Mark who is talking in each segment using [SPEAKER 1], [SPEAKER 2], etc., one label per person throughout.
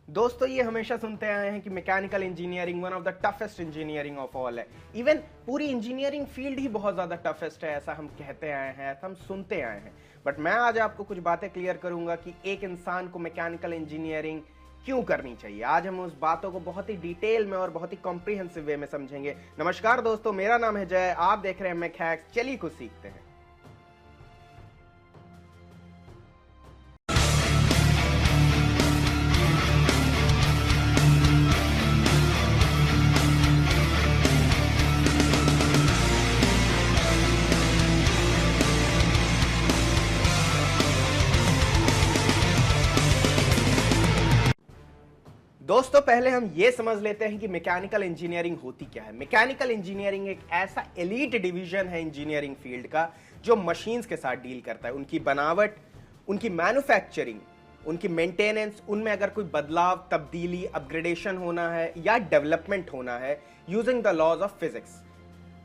[SPEAKER 1] दोस्तों ये हमेशा सुनते आए हैं कि mechanical engineering one of the toughest engineering of all है। इवन पूरी इंजीनियरिंग फील्ड ही बहुत ज़्यादा टफेस्ट है, ऐसा हम कहते आए हैं, ऐसा हम सुनते आए हैं। बट मैं आज आपको कुछ बातें क्लियर करूंगा कि एक इंसान को मैकेनिकल इंजीनियरिंग क्यों करनी चाहिए। आज हम उस बातों को बहुत ही डिटेल में और बहुत ही कॉम्प्रिहेंसिव वे में समझेंगे। नमस्कार दोस्तों, मेरा नाम है जय, आप देख रहे हैं मैक हैक्स। चलिए कुछ सीखते हैं। दोस्तों पहले हम ये समझ लेते हैं कि मैकेनिकल इंजीनियरिंग होती क्या है। मैकेनिकल इंजीनियरिंग एक ऐसा एलीट डिवीजन है इंजीनियरिंग फील्ड का जो मशीन्स के साथ डील करता है। उनकी बनावट, उनकी मैन्युफैक्चरिंग, उनकी मेंटेनेंस, उनमें अगर कोई बदलाव, तब्दीली, अपग्रेडेशन होना है या डेवलपमेंट होना है using the laws of physics.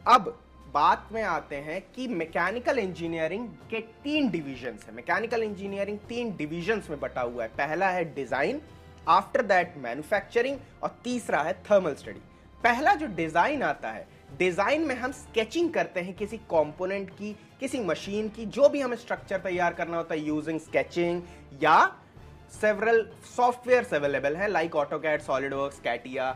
[SPEAKER 1] अब बात में आते हैं कि मैकेनिकल इंजीनियरिंग के 3 डिविजन्स हैं। मैकेनिकल इंजीनियरिंग 3 डिविजन्स में बटा हुआ है। पहला है डिजाइन, आफ्टर दैट मैन्युफैक्चरिंग और तीसरा है थर्मल स्टडी। पहला जो डिजाइन आता है, डिजाइन में हम स्केचिंग करते हैं किसी कंपोनेंट की, किसी मशीन की, जो भी हमें स्ट्रक्चर तैयार करना होता है यूजिंग स्केचिंग या सेवरल सॉफ्टवेयर अवेलेबल है लाइक ऑटोकैड, सॉलिडवर्क्स, कैटिया।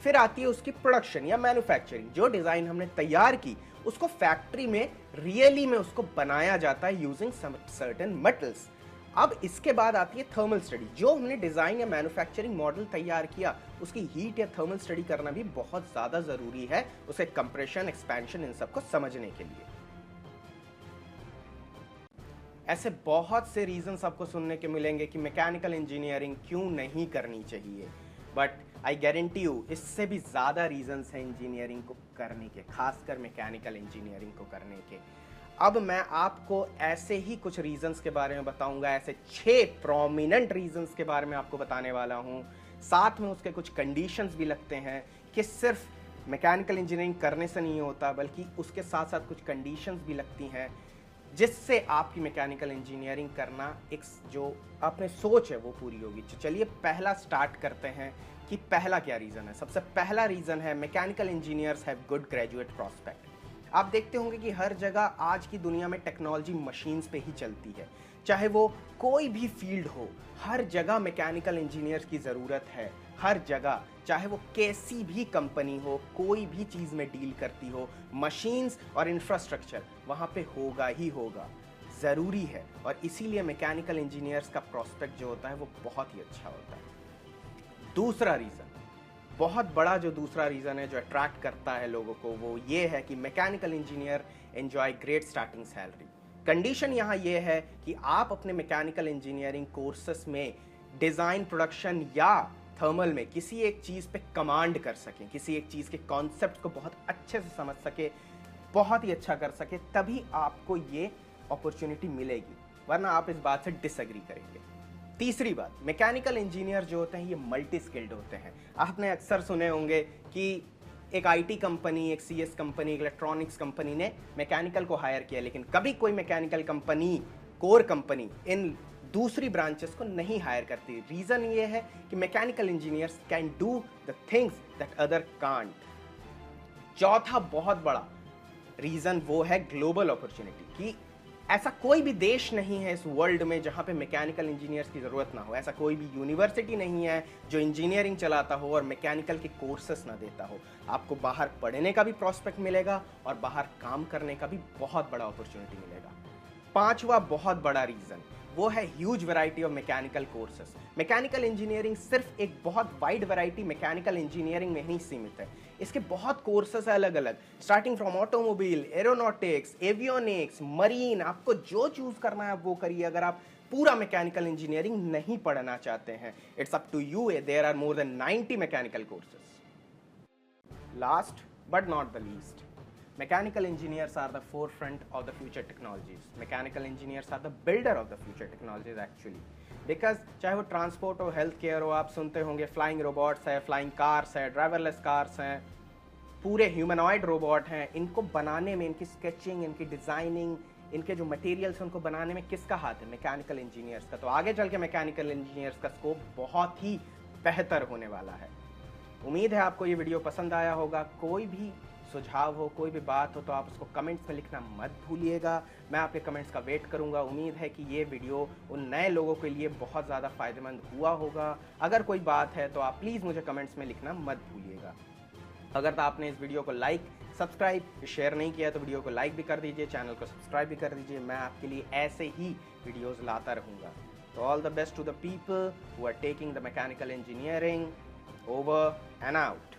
[SPEAKER 1] फिर आती है उसकी प्रोडक्शन या मैन्युफैक्चरिंग। जो डिजाइन हमने तैयार की उसको फैक्ट्री में रियली में उसको बनाया जाता है यूजिंग सर्टेन मेटल्स। अब इसके बाद आती है थर्मल स्टडी। जो हमने डिजाइन या मैन्युफैक्चरिंग मॉडल तैयार किया उसकी हीट या थर्मल स्टडी करना भी बहुत ज्यादा जरूरी है, उसे कंप्रेशन, एक्सपेंशन, इन सबको समझने के लिए। ऐसे बहुत से रीजंस आपको सुनने के मिलेंगे कि मैकेनिकल इंजीनियरिंग क्यों नहीं करनी चाहिए, बट आई गारंटी यू इससे भी ज्यादा रीजंस हैं इंजीनियरिंग को करने के, खासकर मैकेनिकल इंजीनियरिंग को करने के। अब मैं आपको ऐसे ही कुछ रीजंस के बारे में बताऊंगा, ऐसे 6 प्रोमिनेंट रीजंस के बारे में आपको बताने वाला हूं। साथ में उसके कुछ कंडीशंस भी लगते हैं कि सिर्फ मैकेनिकल इंजीनियरिंग करने से नहीं होता, बल्कि उसके साथ साथ कुछ कंडीशंस भी लगती हैं जिससे आपकी मैकेनिकल इंजीनियरिंग करना एक जो आपने सोच है वो पूरी होगी। तो चलिए पहला स्टार्ट करते हैं कि पहला क्या रीज़न है। सबसे पहला रीज़न है mechanical engineers have good graduate prospect. आप देखते होंगे कि हर जगह आज की दुनिया में टेक्नोलॉजी मशीन्स पे ही चलती है, चाहे वो कोई भी फील्ड हो, हर जगह मैकेनिकल इंजीनियर्स की ज़रूरत है। हर जगह, चाहे वो कैसी भी कंपनी हो, कोई भी चीज़ में डील करती हो, मशीन्स और इंफ्रास्ट्रक्चर वहाँ पे होगा ही होगा, ज़रूरी है। और इसीलिए मैकेनिकल इंजीनियर्स का प्रॉस्पेक्ट जो होता है वो बहुत ही अच्छा होता है। दूसरा रीज़न, बहुत बड़ा जो दूसरा रीज़न है जो अट्रैक्ट करता है लोगों को, वो ये है कि mechanical engineer enjoy great starting salary. Condition यहाँ ये है कि आप अपने मैकेनिकल इंजीनियरिंग कोर्सेस में डिज़ाइन, प्रोडक्शन या थर्मल में किसी एक चीज़ पे कमांड कर सकें, किसी एक चीज़ के कॉन्सेप्ट को बहुत अच्छे से समझ सके, बहुत ही अच्छा कर सके, तभी आपको ये अपॉर्चुनिटी मिलेगी, वरना आप इस बात से डिसएग्री करेंगे। तीसरी बात, मैकेनिकल इंजीनियर जो होते हैं ये मल्टी स्किल्ड होते हैं। आपने अक्सर सुने होंगे कि एक आईटी कंपनी, एक सीएस कंपनी, एक इलेक्ट्रॉनिक्स कंपनी ने मैकेनिकल को हायर किया, लेकिन कभी कोई मैकेनिकल कंपनी, कोर कंपनी इन दूसरी ब्रांचेस को नहीं हायर करती। रीजन ये है कि mechanical engineers can do the things that other can't. चौथा बहुत बड़ा रीजन वो है ग्लोबल अपॉर्चुनिटी, कि ऐसा कोई भी देश नहीं है इस वर्ल्ड में जहां पे मैकेनिकल इंजीनियर्स की जरूरत ना हो। ऐसा कोई भी यूनिवर्सिटी नहीं है जो इंजीनियरिंग चलाता हो और मैकेनिकल के कोर्सेस ना देता हो। आपको बाहर पढ़ने का भी प्रॉस्पेक्ट मिलेगा और बाहर काम करने का भी बहुत बड़ा अपॉर्चुनिटी मिलेगा। पांचवा बहुत बड़ा रीजन वो है huge variety of mechanical courses. Mechanical engineering सिर्फ एक बहुत वाइड वैरायटी मैकेनिकल इंजीनियरिंग में नहीं सीमित है, इसके बहुत कोर्सेस है अलग अलग, starting from automobile, aeronautics, avionics, marine. आपको जो चूज करना है वो करिए। अगर आप पूरा मैकेनिकल इंजीनियरिंग नहीं पढ़ना चाहते हैं, it's up to you. There are more than 90 mechanical courses. Last but not the least, mechanical engineers are the forefront of the future technologies. Mechanical engineers are the builder of the future technologies actually. Because चाहे वो transport हो, health care हो, आप सुनते होंगे flying robots है, flying cars है, driverless cars हैं, पूरे ह्यूमनॉइड रोबोट हैं। इनको बनाने में, इनकी स्केचिंग, इनकी डिज़ाइनिंग, इनके जो मटेरियल्स उनको बनाने में किसका हाथ है? मैकेनिकल इंजीनियर्स का। तो आगे चल के मैकेनिकल इंजीनियर्स का स्कोप बहुत ही बेहतर होने वाला है। उम्मीद है आपको ये वीडियो पसंद आया होगा। कोई भी सुझाव हो, कोई भी बात हो तो आप उसको कमेंट्स में लिखना मत भूलिएगा। मैं आपके कमेंट्स का वेट करूंगा। उम्मीद है कि ये वीडियो उन नए लोगों के लिए बहुत ज़्यादा फ़ायदेमंद हुआ होगा। अगर कोई बात है तो आप प्लीज़ मुझे कमेंट्स में लिखना मत भूलिएगा। अगर तो आपने इस वीडियो को लाइक, सब्सक्राइब, शेयर नहीं किया तो वीडियो को लाइक भी कर दीजिए, चैनल को सब्सक्राइब भी कर दीजिए। मैं आपके लिए ऐसे ही वीडियोज़ लाता रहूँगा। तो all the best to the people who are taking the mechanical engineering. Over and out.